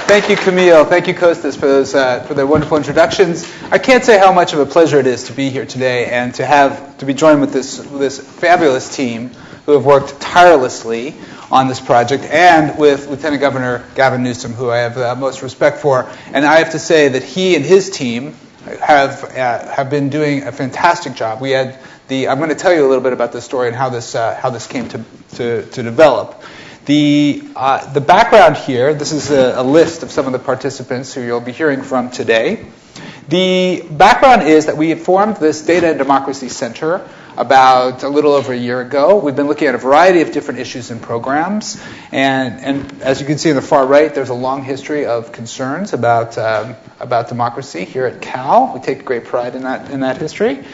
Thank you, Camille. Thank you, Kostas, for the wonderful introductions. I can't say how much of a pleasure it is to be here today and to be joined with this fabulous team who have worked tirelessly on this project, and with Lieutenant Governor Gavin Newsom, who I have the most respect for. And I have to say that he and his team have been doing a fantastic job. I'm going to tell you a little bit about this story and how this came to develop. The background here, this is a list of some of the participants who you'll be hearing from today. The background is that we formed this Data and Democracy Center about a little over a year ago. We've been looking at a variety of different issues and programs, and as you can see on the far right, there's a long history of concerns about democracy here at Cal. We take great pride in that history.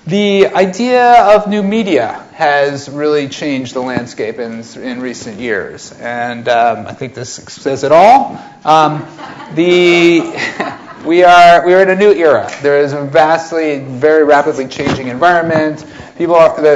The idea of new media has really changed the landscape in recent years, and I think this says it all. We are in a new era. There is a very rapidly changing environment. It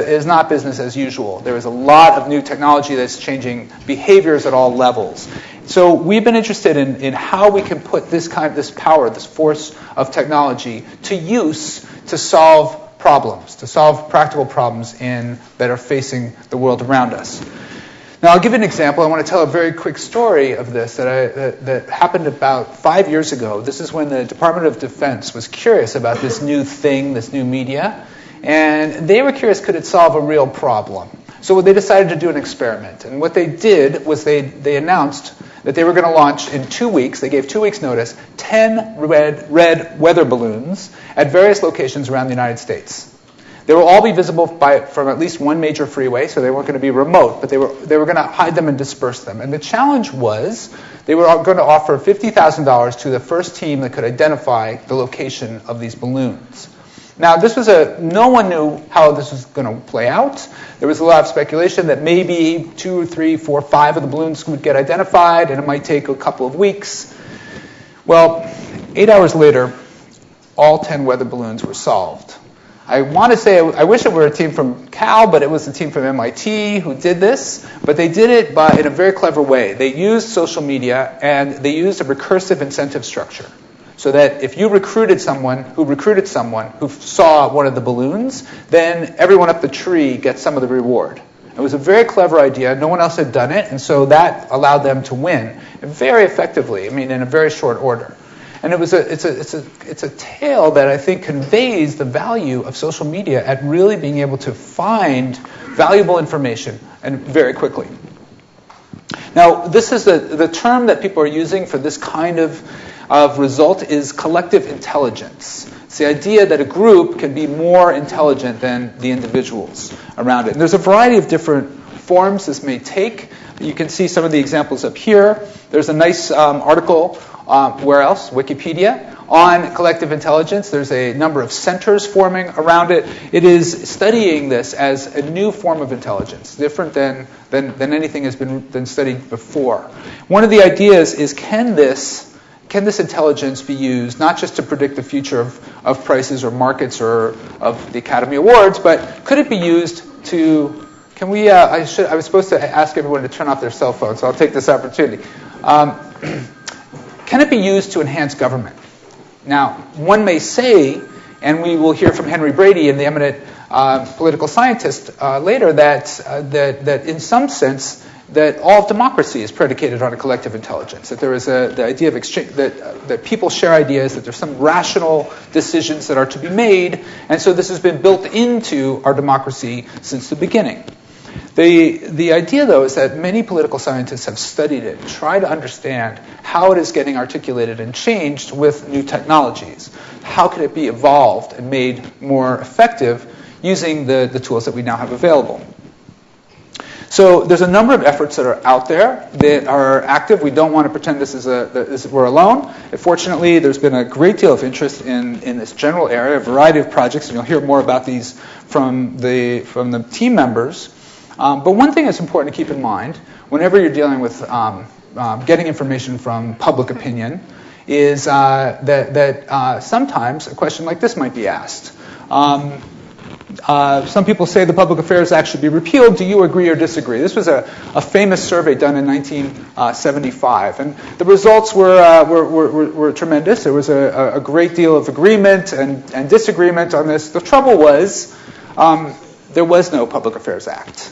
is not business as usual. There is a lot of new technology that's changing behaviors at all levels. So we've been interested in how we can put this power, this force of technology to use to solve practical problems that are facing the world around us. Now, I'll give you an example. I want to tell a very quick story of this that happened about 5 years ago. This is when the Department of Defense was curious about this new thing, this new media, and they were curious, could it solve a real problem? So they decided to do an experiment. And what they did was they announced that they were going to launch in 2 weeks, they gave 2 weeks' notice, 10 red weather balloons at various locations around the United States. They will all be visible from at least one major freeway, so they weren't going to be remote, but they were going to hide them and disperse them. And the challenge was they were going to offer $50,000 to the first team that could identify the location of these balloons. Now, no one knew how this was going to play out. There was a lot of speculation that maybe 2 or 3, 4, 5 of the balloons would get identified, and it might take a couple of weeks. Well, 8 hours later, all 10 weather balloons were solved. I want to say, I wish it were a team from Cal, but it was a team from MIT who did this. But they did it in a very clever way. They used social media, and they used a recursive incentive structure. So that if you recruited someone who saw one of the balloons, then everyone up the tree gets some of the reward. It was a very clever idea. No one else had done it, and so that allowed them to win very effectively, in a very short order. And it's a tale that I think conveys the value of social media at really being able to find valuable information and very quickly. Now, this is the term that people are using for this kind of result is collective intelligence. It's the idea that a group can be more intelligent than the individuals around it. And there's a variety of different forms this may take. You can see some of the examples up here. There's a nice article, where else? Wikipedia, on collective intelligence. There's a number of centers forming around it. It is studying this as a new form of intelligence, different than anything has been studied before. One of the ideas is, can this intelligence be used not just to predict the future of prices or markets or of the Academy Awards, but could it be used to, I was supposed to ask everyone to turn off their cell phones, so I'll take this opportunity. Can it be used to enhance government? Now, one may say, and we will hear from Henry Brady, the eminent political scientist, later, that in some sense, that all of democracy is predicated on a collective intelligence, that there is the idea of exchange, that people share ideas, that there's some rational decisions that are to be made, and so this has been built into our democracy since the beginning. The idea, though, is that many political scientists have studied it, tried to understand how it is getting articulated and changed with new technologies. How can it be evolved and made more effective using the tools that we now have available? So there's a number of efforts that are out there that are active. We don't want to pretend we're alone. Fortunately, there's been a great deal of interest in this general area, a variety of projects, and you'll hear more about these from the team members. But one thing that's important to keep in mind whenever you're dealing with getting information from public opinion is that sometimes a question like this might be asked. Some people say the Public Affairs Act should be repealed. Do you agree or disagree? This was a famous survey done in 1975, and the results were tremendous. There was a great deal of agreement and disagreement on this. The trouble was there was no Public Affairs Act.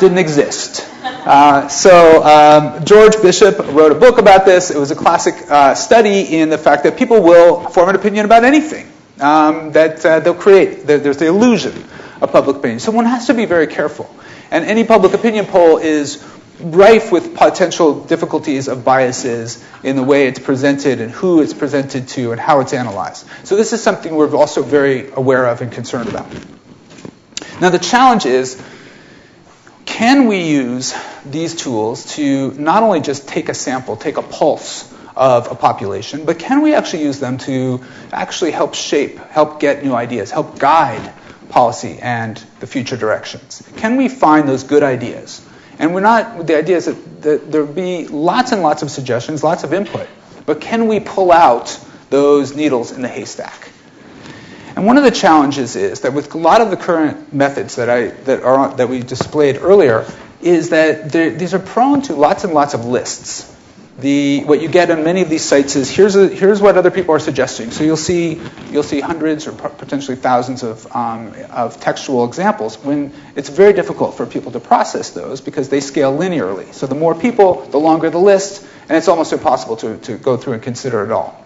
Didn't exist. So George Bishop wrote a book about this. It was a classic study in the fact that people will form an opinion about anything. That they'll create. There's the illusion of public opinion. So one has to be very careful. And any public opinion poll is rife with potential difficulties of biases in the way it's presented and who it's presented to and how it's analyzed. So this is something we're also very aware of and concerned about. Now the challenge is, can we use these tools to not only just take a sample, take a pulse of a population, but can we actually use them to actually help shape, help get new ideas, help guide policy and the future directions? Can we find those good ideas? And the idea is that there will be lots and lots of suggestions, lots of input, but can we pull out those needles in the haystack? And one of the challenges is that with a lot of the current methods that we displayed earlier, is that these are prone to lots and lots of lists. What you get on many of these sites is here's what other people are suggesting. So you'll see hundreds or potentially thousands of textual examples when it's very difficult for people to process those because they scale linearly. So the more people, the longer the list, and it's almost impossible to go through and consider it all.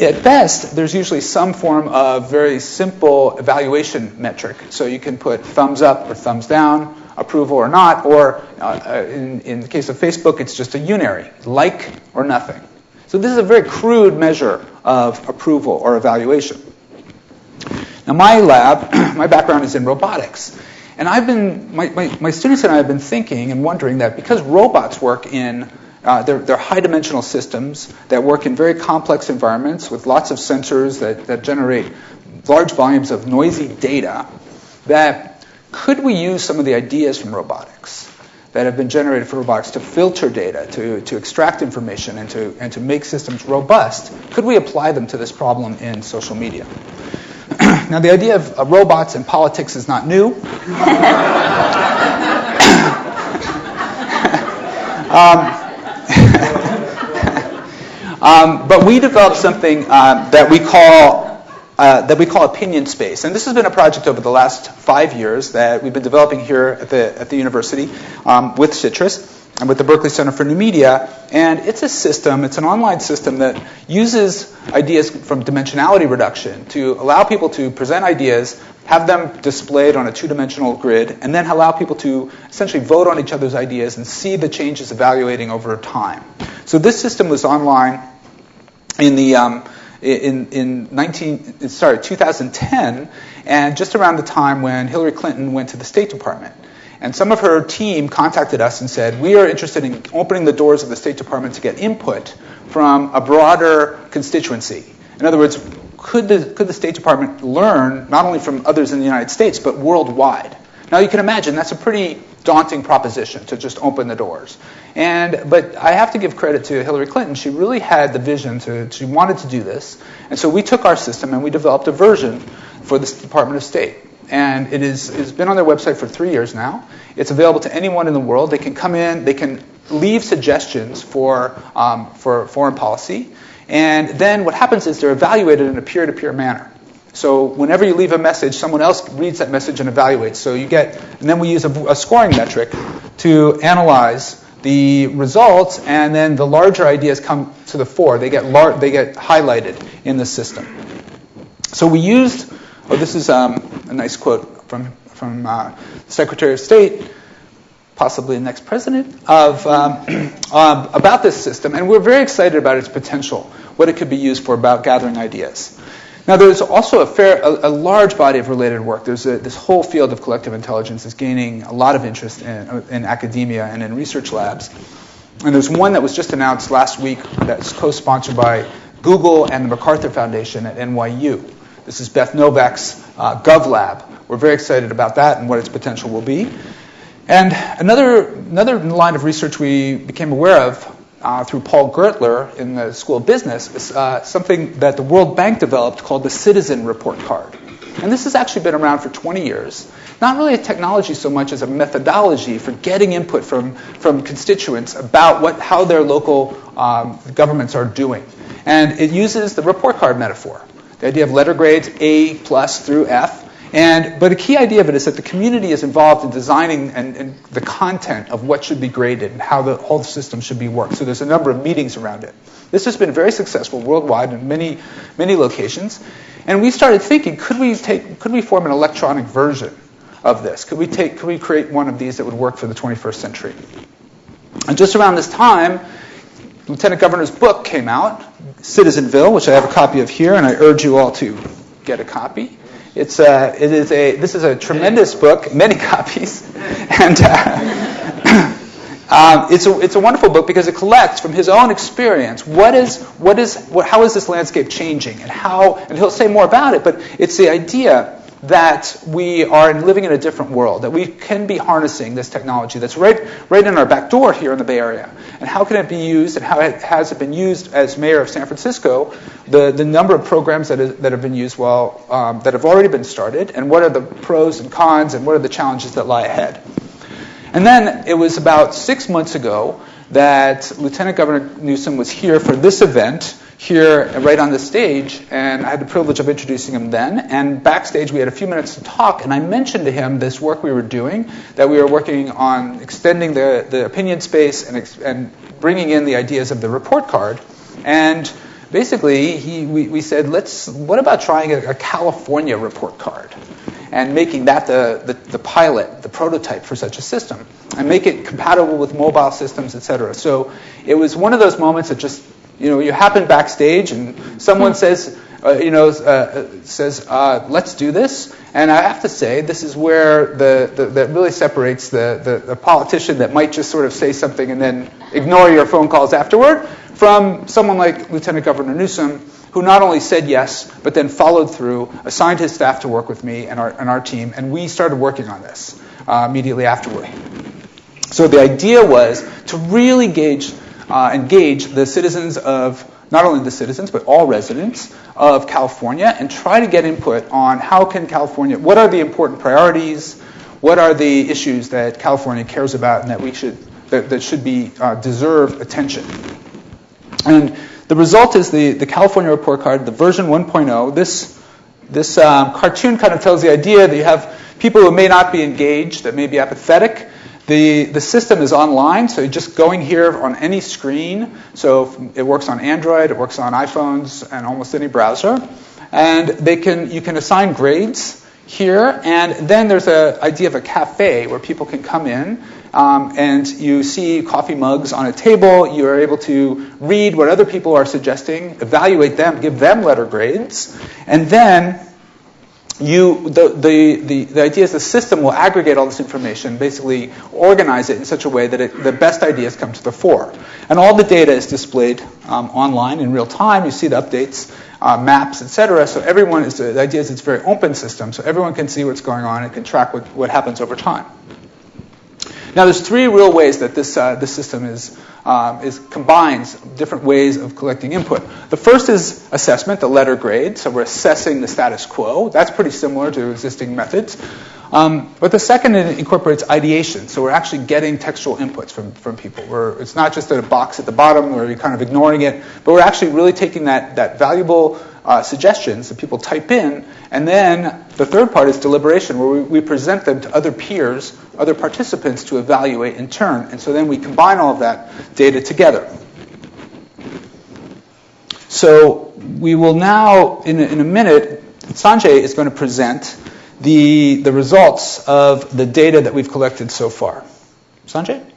At best, there's usually some form of very simple evaluation metric. So you can put thumbs up or thumbs down, approval or not, or in the case of Facebook, it's just a unary, like or nothing. So this is a very crude measure of approval or evaluation. Now my lab, my background is in robotics. And my students and I have been thinking and wondering that because robots work in they're high-dimensional systems that work in very complex environments with lots of sensors that generate large volumes of noisy data, that could we use some of the ideas from robotics that have been generated for robotics to filter data, to extract information, and to make systems robust? Could we apply them to this problem in social media? Now, the idea of robots and politics is not new. But we developed something that we call opinion space, and this has been a project over the last 5 years that we've been developing here at the university with CITRIS and with the Berkeley Center for New Media. And it's a system, it's an online system that uses ideas from dimensionality reduction to allow people to present ideas, have them displayed on a two-dimensional grid, and then allow people to essentially vote on each other's ideas and see the changes evaluating over time. So this system was online in 2010, and just around the time when Hillary Clinton went to the State Department. And some of her team contacted us and said, we are interested in opening the doors of the State Department to get input from a broader constituency. In other words, could the State Department learn not only from others in the United States, but worldwide? Now, you can imagine that's a pretty daunting proposition to just open the doors. But I have to give credit to Hillary Clinton. She really had the vision she wanted to do this. And so we took our system and we developed a version for the Department of State. And it's been on their website for 3 years now. It's available to anyone in the world. They can come in, they can leave suggestions for foreign policy. And then what happens is they're evaluated in a peer-to-peer manner. So whenever you leave a message, someone else reads that message and evaluates. So and then we use a scoring metric to analyze the results, and then the larger ideas come to the fore. They get highlighted in the system. So we used, this is a nice quote from the Secretary of State, possibly the next president, about this system, and we're very excited about its potential, what it could be used for about gathering ideas. Now, there's also a large body of related work. There's this whole field of collective intelligence is gaining a lot of interest in academia and in research labs. And there's one that was just announced last week that's co-sponsored by Google and the MacArthur Foundation at NYU. This is Beth Novak's GovLab. We're very excited about that and what its potential will be. And another line of research we became aware of through Paul Gertler in the School of Business is something that the World Bank developed called the Citizen Report Card. And this has actually been around for 20 years. Not really a technology so much as a methodology for getting input from constituents about how their local governments are doing. And it uses the report card metaphor, the idea of letter grades A+ through F. But a key idea of it is that the community is involved in designing and the content of what should be graded and how the whole system should be worked. So there's a number of meetings around it. This has been very successful worldwide in many, many locations. And we started thinking, could we form an electronic version of this? Could we create one of these that would work for the 21st century? And just around this time, Lieutenant Governor's book came out, Citizenville, which I have a copy of here, and I urge you all to get a copy. This is a tremendous book, many copies, and it's a wonderful book because it collects from his own experience how is this landscape changing, and he'll say more about it, but it's the idea that we are living in a different world, that we can be harnessing this technology that's right in our back door here in the Bay Area. And how can it be used, and how has it been used as mayor of San Francisco, the number of programs that have been used that have already been started, and what are the pros and cons, and what are the challenges that lie ahead. And then it was about 6 months ago that Lieutenant Governor Newsom was here for this event, here right on the stage, and I had the privilege of introducing him then. And backstage we had a few minutes to talk, and I mentioned to him this work we were doing, that we were working on extending the opinion space and bringing in the ideas of the report card. And basically we said, what about trying a California report card and making that the pilot, the prototype for such a system, and make it compatible with mobile systems, etc. So it was one of those moments that just, you happen backstage and someone says, let's do this. And I have to say, this is where that really separates the politician that might just sort of say something and then ignore your phone calls afterward from someone like Lieutenant Governor Newsom, who not only said yes, but then followed through, assigned his staff to work with me and our team, and we started working on this immediately afterward. So the idea was to really engage the citizens of, not only the citizens, but all residents of California, and try to get input on what are the important priorities, what are the issues that California cares about and that should be deserve attention. And the result is the California Report Card, the version 1.0. This cartoon kind of tells the idea that you have people who may not be engaged, that may be apathetic. The system is online, so you're just going here on any screen. So it works on Android, it works on iPhones, and almost any browser. And you can assign grades here, and then there's an idea of a cafe where people can come in, and you see coffee mugs on a table. You are able to read what other people are suggesting, evaluate them, give them letter grades, and then the idea is the system will aggregate all this information, basically organize it in such a way that the best ideas come to the fore. And all the data is displayed online in real time. You see the updates, maps, etc. So the idea is it's a very open system, so everyone can see what's going on and can track what happens over time. Now, there's three real ways that this system combines different ways of collecting input. The first is assessment, the letter grade. So we're assessing the status quo. That's pretty similar to existing methods. But the second incorporates ideation. So we're actually getting textual inputs from people. It's not just a box at the bottom where you're kind of ignoring it, but we're actually really taking that valuable suggestions that people type in, and then the third part is deliberation, where we present them to other peers, other participants to evaluate in turn. And so then we combine all of that data together. So we will now, in a minute, Sanjay is going to present the results of the data that we've collected so far. Sanjay?